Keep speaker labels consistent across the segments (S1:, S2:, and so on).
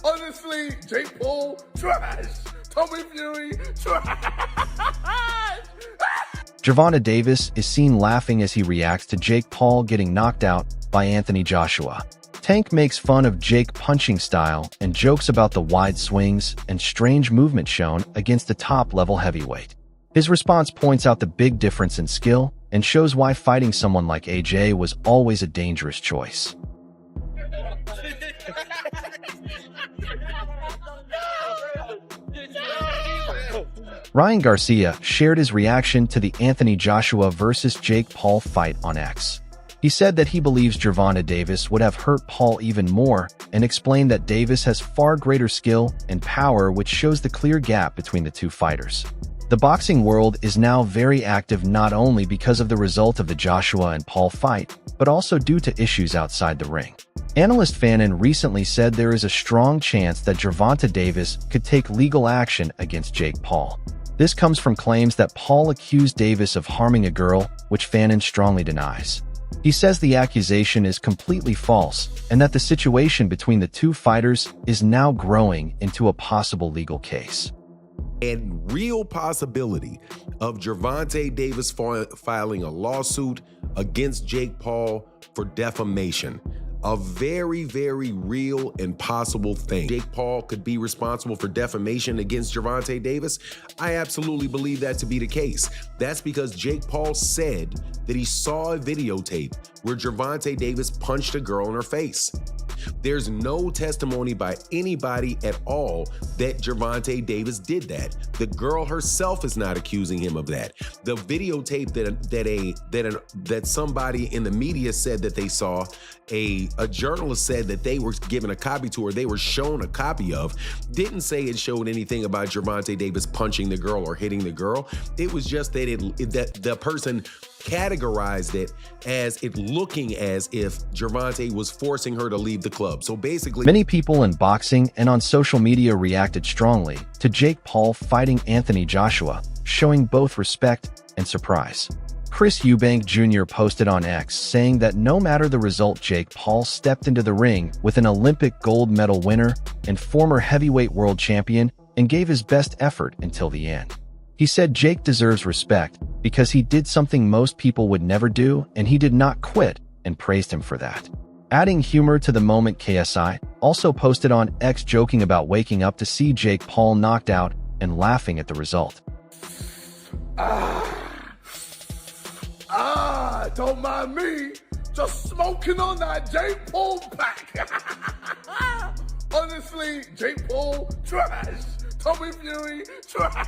S1: Honestly, Jake Paul, trash. Tommy Fury, trash.
S2: Gervonta Davis is seen laughing as he reacts to Jake Paul getting knocked out by Anthony Joshua. Tank makes fun of Jake punching style and jokes about the wide swings and strange movement shown against the top-level heavyweight. His response points out the big difference in skill and shows why fighting someone like AJ was always a dangerous choice. Ryan Garcia shared his reaction to the Anthony Joshua vs. Jake Paul fight on X. He said that he believes Gervonta Davis would have hurt Paul even more and explained that Davis has far greater skill and power, which shows the clear gap between the two fighters. The boxing world is now very active not only because of the result of the Joshua and Paul fight, but also due to issues outside the ring. Analyst Fannin recently said there is a strong chance that Gervonta Davis could take legal action against Jake Paul. This comes from claims that Paul accused Davis of harming a girl, which Fannin strongly denies. He says the accusation is completely false and that the situation between the two fighters is now growing into a possible legal case.
S3: And real possibility of Gervonta Davis filing a lawsuit against Jake Paul for defamation. A very, very real and possible thing. Jake Paul could be responsible for defamation against Gervonta Davis. I absolutely believe that to be the case. That's because Jake Paul said that he saw a videotape where Gervonta Davis punched a girl in her face. There's no testimony by anybody at all that Gervonta Davis did that. The girl herself is not accusing him of that. The videotape that somebody in the media said that they saw, a journalist said that they were given a copy to, or they were shown a copy of, didn't say it showed anything about Gervonta Davis punching the girl or hitting the girl. It was just that the person categorized it as it looking as if Gervonta was forcing her to leave the club. So basically,
S2: many people in boxing and on social media reacted strongly to Jake Paul fighting Anthony Joshua, showing both respect and surprise. Chris Eubank Jr. posted on X saying that no matter the result, Jake Paul stepped into the ring with an Olympic gold medal winner and former heavyweight world champion and gave his best effort until the end. He said Jake deserves respect because he did something most people would never do, and he did not quit, and praised him for that. Adding humor to the moment, KSI also posted on X joking about waking up to see Jake Paul knocked out and laughing at the result.
S1: Don't mind me, just smoking on that Jake Paul pack. Honestly, Jake Paul, trash. Tommy Fury, trash.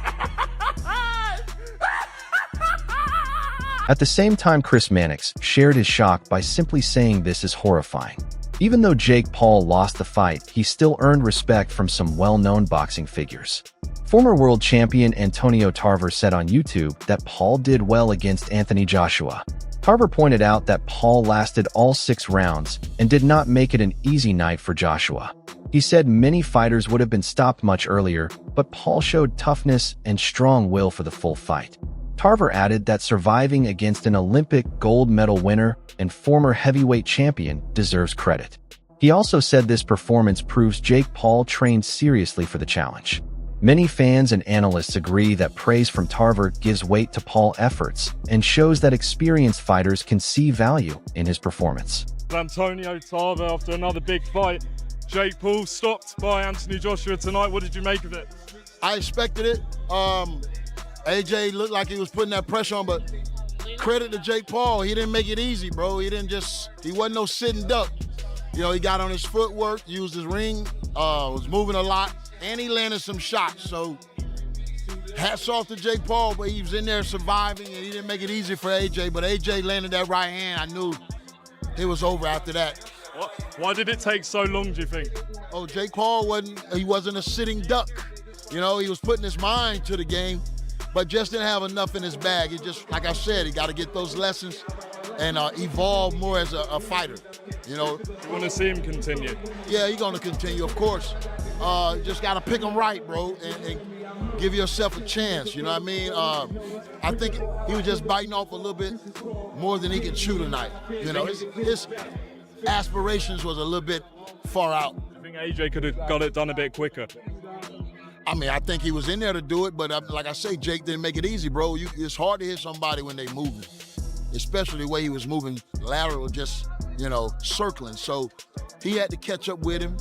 S2: At the same time, Chris Mannix shared his shock by simply saying this is horrifying. Even though Jake Paul lost the fight, he still earned respect from some well-known boxing figures. Former world champion Antonio Tarver said on YouTube that Paul did well against Anthony Joshua. Tarver pointed out that Paul lasted all 6 rounds and did not make it an easy night for Joshua. He said many fighters would have been stopped much earlier, but Paul showed toughness and strong will for the full fight. Tarver added that surviving against an Olympic gold medal winner and former heavyweight champion deserves credit. He also said this performance proves Jake Paul trained seriously for the challenge. Many fans and analysts agree that praise from Tarver gives weight to Paul's efforts and shows that experienced fighters can see value in his performance.
S4: Antonio Tarver after another big fight. Jake Paul stopped by Anthony Joshua tonight. What did you make of it?
S5: I expected it. AJ looked like he was putting that pressure on, but credit to Jake Paul. He didn't make it easy, bro. He wasn't no sitting duck. You know, he got on his footwork, used his ring, was moving a lot, and he landed some shots. So hats off to Jake Paul, but he was in there surviving, and he didn't make it easy for AJ. But AJ landed that right hand. I knew it was over after that.
S4: Why did it take so long, do you think?
S5: Oh, Jake Paul wasn't a sitting duck. You know, he was putting his mind to the game, but just didn't have enough in his bag. He just, like I said, he got to get those lessons and evolve more as a fighter, you know.
S4: You want to see him continue?
S5: Yeah, he's going to continue, of course. Just got to pick him right, bro, and give yourself a chance. You know what I mean? I think he was just biting off a little bit more than he could chew tonight. You know, his aspirations was a little bit far out.
S4: I think AJ could have got it done a bit quicker.
S5: I mean, I think he was in there to do it, but like I say, Jake didn't make it easy, bro. It's hard to hit somebody when they moving, especially the way he was moving lateral, just, you know, circling. So he had to catch up with him.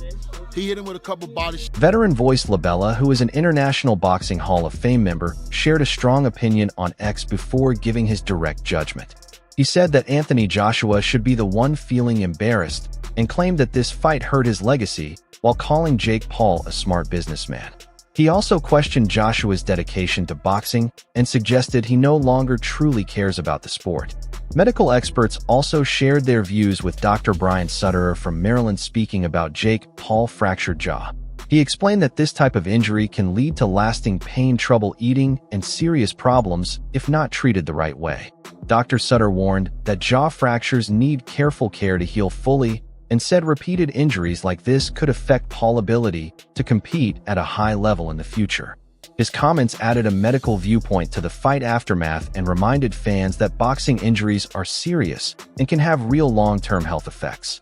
S5: He hit him with a couple bodies.
S2: Veteran voice Labella, who is an International Boxing Hall of Fame member, shared a strong opinion on X before giving his direct judgment. He said that Anthony Joshua should be the one feeling embarrassed and claimed that this fight hurt his legacy while calling Jake Paul a smart businessman. He also questioned Joshua's dedication to boxing and suggested he no longer truly cares about the sport. Medical experts also shared their views with Dr. Brian Sutterer from Maryland speaking about Jake Paul's fractured jaw. He explained that this type of injury can lead to lasting pain, trouble eating, and serious problems if not treated the right way. Dr. Sutter warned that jaw fractures need careful care to heal fully and said repeated injuries like this could affect Paul's ability to compete at a high level in the future. His comments added a medical viewpoint to the fight aftermath and reminded fans that boxing injuries are serious and can have real long-term health effects.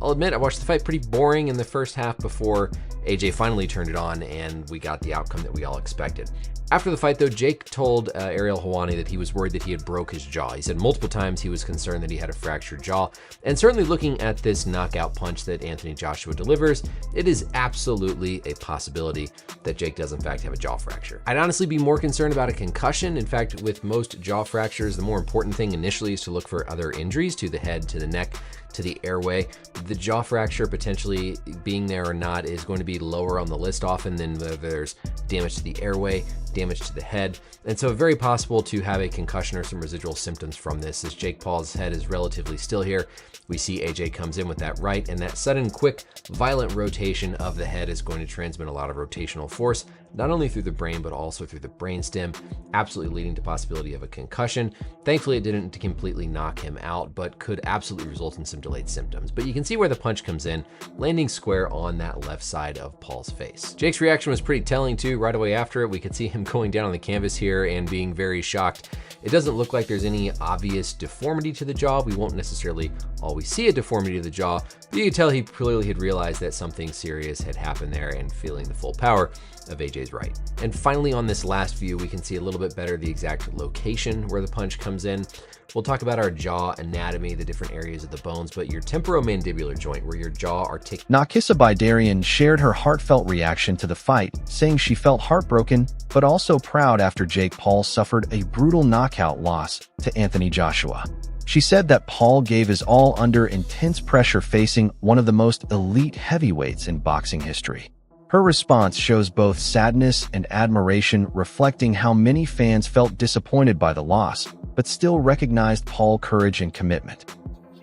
S6: I'll admit I watched the fight pretty boring in the first half before AJ finally turned it on and we got the outcome that we all expected. After the fight, though, Jake told Ariel Helwani that he was worried that he had broke his jaw. He said multiple times he was concerned that he had a fractured jaw, and certainly looking at this knockout punch that Anthony Joshua delivers, it is absolutely a possibility that Jake does in fact have a jaw fracture. I'd honestly be more concerned about a concussion. In fact, with most jaw fractures, the more important thing initially is to look for other injuries to the head, to the neck, to the airway. The jaw fracture potentially being there or not is going to be lower on the list often than whether there's damage to the airway, damage to the head. And so very possible to have a concussion or some residual symptoms from this, as Jake Paul's head is relatively still here. We see AJ comes in with that right, and that sudden, quick, violent rotation of the head is going to transmit a lot of rotational force, not only through the brain, but also through the brainstem, absolutely leading to possibility of a concussion. Thankfully, it didn't completely knock him out, but could absolutely result in some delayed symptoms. But you can see where the punch comes in, landing square on that left side of Paul's face. Jake's reaction was pretty telling too. Right away after it, we could see him going down on the canvas here and being very shocked. It doesn't look like there's any obvious deformity to the jaw. We won't necessarily always see a deformity to the jaw, but you can tell he clearly had realized that something serious had happened there and feeling the full power of AJ's right. And finally, on this last view, we can see a little bit better the exact location where the punch comes in. We'll talk about our jaw anatomy, the different areas of the bones, but your temporomandibular joint, where your jaw articulates.
S2: Nakisa Baidarian shared her heartfelt reaction to the fight, saying she felt heartbroken, but also proud after Jake Paul suffered a brutal knockout loss to Anthony Joshua. She said that Paul gave his all under intense pressure facing one of the most elite heavyweights in boxing history. Her response shows both sadness and admiration, reflecting how many fans felt disappointed by the loss, but still recognized Paul's courage and commitment.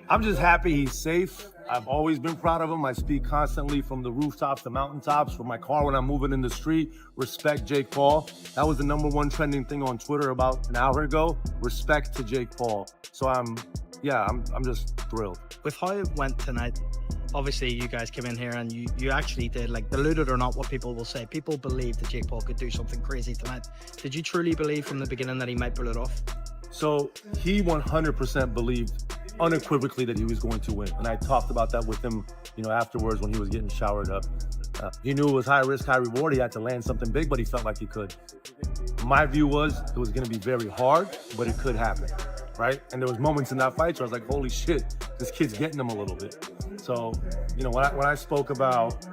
S7: I'm just happy he's safe. I've always been proud of him. I speak constantly from the rooftops to mountaintops, from my car when I'm moving in the street. Respect Jake Paul. That was the #1 trending thing on Twitter about an hour ago. Respect to Jake Paul. So I'm just thrilled.
S8: With how it went tonight, obviously you guys came in here and you actually did, like, deluded or not what people will say, people believed that Jake Paul could do something crazy tonight. Did you truly believe from the beginning that he might pull it off?
S7: So he 100% believed unequivocally that he was going to win. And I talked about that with him, afterwards when he was getting showered up. He knew it was high risk, high reward. He had to land something big, but he felt like he could. My view was it was going to be very hard, but it could happen, right? And there was moments in that fight where I was like, holy shit, this kid's getting him a little bit. So, when I spoke about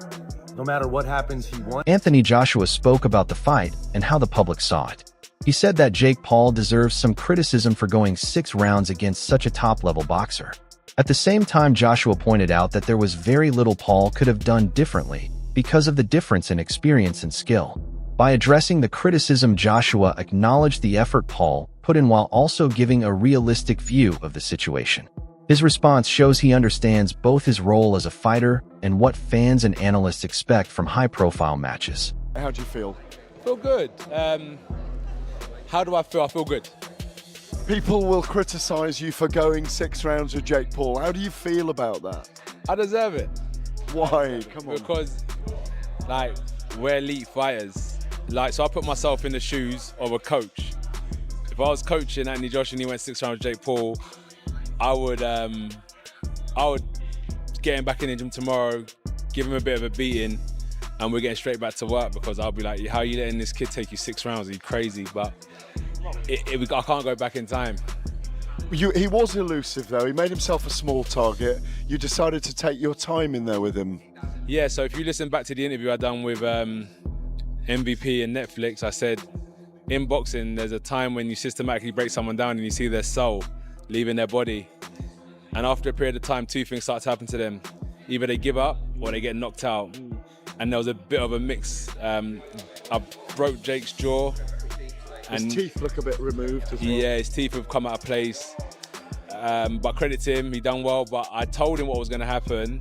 S7: no matter what happens, he won.
S2: Anthony Joshua spoke about the fight and how the public saw it. He said that Jake Paul deserves some criticism for going 6 rounds against such a top-level boxer. At the same time, Joshua pointed out that there was very little Paul could have done differently because of the difference in experience and skill. By addressing the criticism, Joshua acknowledged the effort Paul put in while also giving a realistic view of the situation. His response shows he understands both his role as a fighter and what fans and analysts expect from high-profile matches.
S9: How do you feel? Feel good. How do I feel? I feel good.
S1: People will criticize you for going 6 rounds with Jake Paul. How do you feel about that?
S9: I deserve it.
S1: Why? Come on.
S9: Because, we're elite fighters. Like, so I put myself in the shoes of a coach. If I was coaching Anthony Joshua and he went 6 rounds with Jake Paul, I would get him back in the gym tomorrow, give him a bit of a beating, and we're getting straight back to work, because I'll be like, how are you letting this kid take you 6 rounds? Are you crazy? But I can't go back in time.
S1: He was elusive though. He made himself a small target. You decided to take your time in there with him.
S9: Yeah, so if you listen back to the interview I done with MVP and Netflix, I said, in boxing, there's a time when you systematically break someone down and you see their soul leaving their body. And after a period of time, 2 things start to happen to them. Either they give up or they get knocked out. And there was a bit of a mix. I broke Jake's jaw.
S1: His teeth look a bit removed as well.
S9: Yeah, his teeth have come out of place. But credit to him, he done well. But I told him what was going to happen,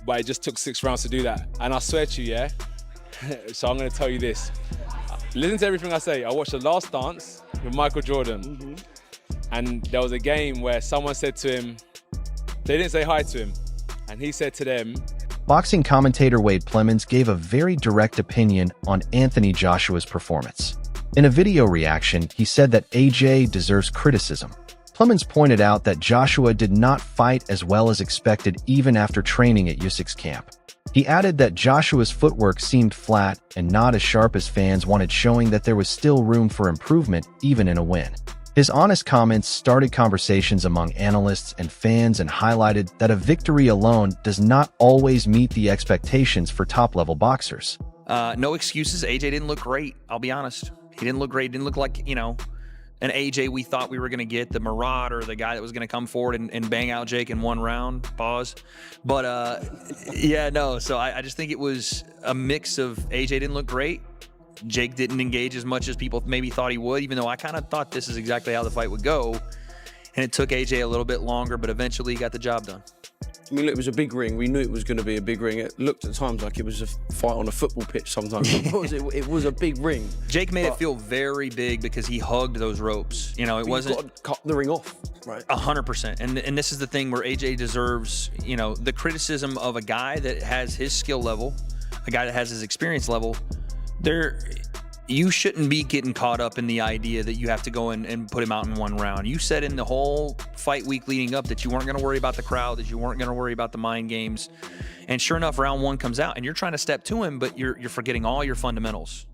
S9: but it just took 6 rounds to do that. And I swear to you, yeah, so I'm going to tell you this. Listen to everything I say. I watched The Last Dance with Michael Jordan. And there was a game where someone said to him, they didn't say hi to him. And he said to them,
S2: Boxing commentator Wade Plemons gave a very direct opinion on Anthony Joshua's performance. In a video reaction, he said that AJ deserves criticism. Plemons pointed out that Joshua did not fight as well as expected even after training at Usyk's camp. He added that Joshua's footwork seemed flat and not as sharp as fans wanted, showing that there was still room for improvement even in a win. His honest comments started conversations among analysts and fans and highlighted that a victory alone does not always meet the expectations for top-level boxers.
S10: No excuses. AJ didn't look great, I'll be honest. He didn't look great. He didn't look like, an AJ we thought we were going to get, the marauder, the guy that was going to come forward and bang out Jake in 1 round. Pause. But, so I just think it was a mix of AJ didn't look great. Jake didn't engage as much as people maybe thought he would, even though I kind of thought this is exactly how the fight would go. And it took AJ a little bit longer, but eventually he got the job done.
S11: I mean, look, it was a big ring. We knew it was going to be a big ring. It looked at times like it was a fight on a football pitch sometimes. It was a big ring.
S10: Jake made it feel very big because he hugged those ropes. It wasn't...
S11: You've got to cut the ring off, right?
S10: 100%. And this is the thing where AJ deserves, the criticism of a guy that has his skill level, a guy that has his experience level. You shouldn't be getting caught up in the idea that you have to go and put him out in 1 round. You said in the whole fight week leading up that you weren't going to worry about the crowd, that you weren't going to worry about the mind games. And sure enough, round 1 comes out and you're trying to step to him, but you're forgetting all your fundamentals.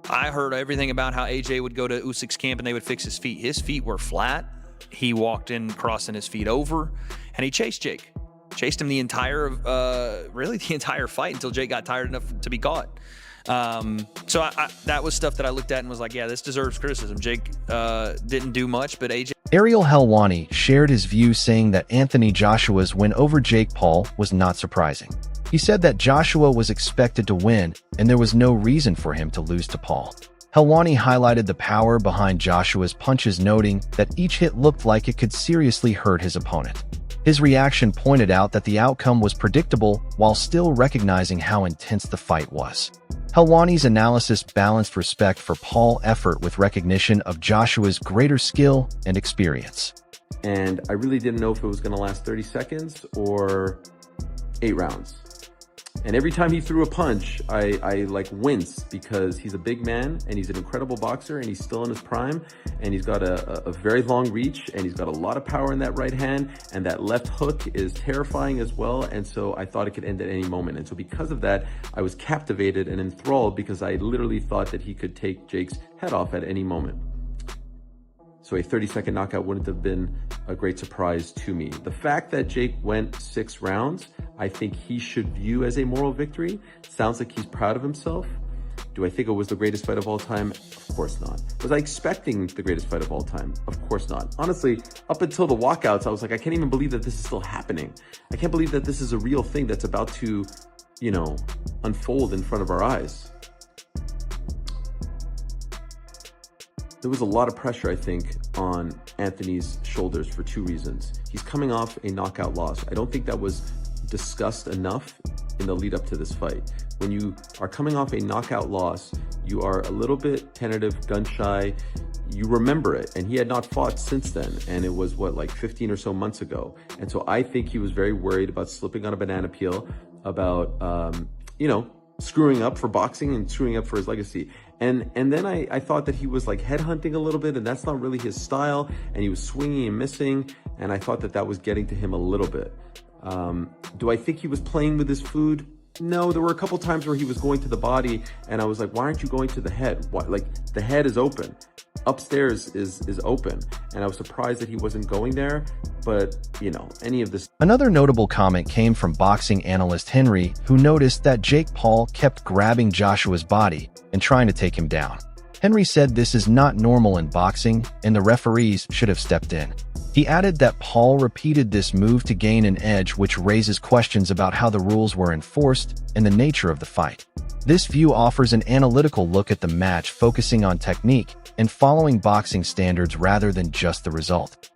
S10: I heard everything about how AJ would go to Usyk's camp and they would fix his feet. His feet were flat. He walked in crossing his feet over, and he chased Jake. Chased him the entire fight until Jake got tired enough to be caught. So that was stuff that I looked at and was like, yeah, this deserves criticism. Jake didn't do much, but AJ...
S2: Ariel Helwani shared his view, saying that Anthony Joshua's win over Jake Paul was not surprising. He said that Joshua was expected to win, and there was no reason for him to lose to Paul. Helwani highlighted the power behind Joshua's punches, noting that each hit looked like it could seriously hurt his opponent. His reaction pointed out that the outcome was predictable while still recognizing how intense the fight was. Helwani's analysis balanced respect for Paul's effort with recognition of Joshua's greater skill and experience.
S12: And I really didn't know if it was going to last 30 seconds or 8 rounds. And every time he threw a punch, I winced, because he's a big man and he's an incredible boxer and he's still in his prime, and he's got a very long reach and he's got a lot of power in that right hand, and that left hook is terrifying as well. And so I thought it could end at any moment. And so because of that, I was captivated and enthralled, because I literally thought that he could take Jake's head off at any moment. So a 30-second knockout wouldn't have been a great surprise to me. The fact that Jake went 6 rounds, I think he should view as a moral victory. Sounds like he's proud of himself. Do I think it was the greatest fight of all time? Of course not. Was I expecting the greatest fight of all time? Of course not. Honestly, up until the walkouts, I was like, I can't even believe that this is still happening. I can't believe that this is a real thing that's about to, unfold in front of our eyes. There was a lot of pressure, I think, on Anthony's shoulders for 2 reasons. He's coming off a knockout loss. I don't think that was discussed enough in the lead up to this fight. When you are coming off a knockout loss, you are a little bit tentative, gun shy. You remember it, and he had not fought since then, and it was 15 or so months ago. And so I think he was very worried about slipping on a banana peel, about screwing up for boxing and screwing up for his legacy. And then I thought that he was like headhunting a little bit, and that's not really his style, and he was swinging and missing, and I thought that that was getting to him a little bit. Do I think he was playing with his food? No, there were a couple times where he was going to the body, and I was like, why aren't you going to the head? Why? Like, the head is open. Upstairs is open, and I was surprised that he wasn't going there, but, you know, any of this.
S2: Another notable comment came from boxing analyst Henry, who noticed that Jake Paul kept grabbing Joshua's body and trying to take him down. Henry said this is not normal in boxing, and the referees should have stepped in. He added that Paul repeated this move to gain an edge, which raises questions about how the rules were enforced and the nature of the fight. This view offers an analytical look at the match, focusing on technique and following boxing standards rather than just the result.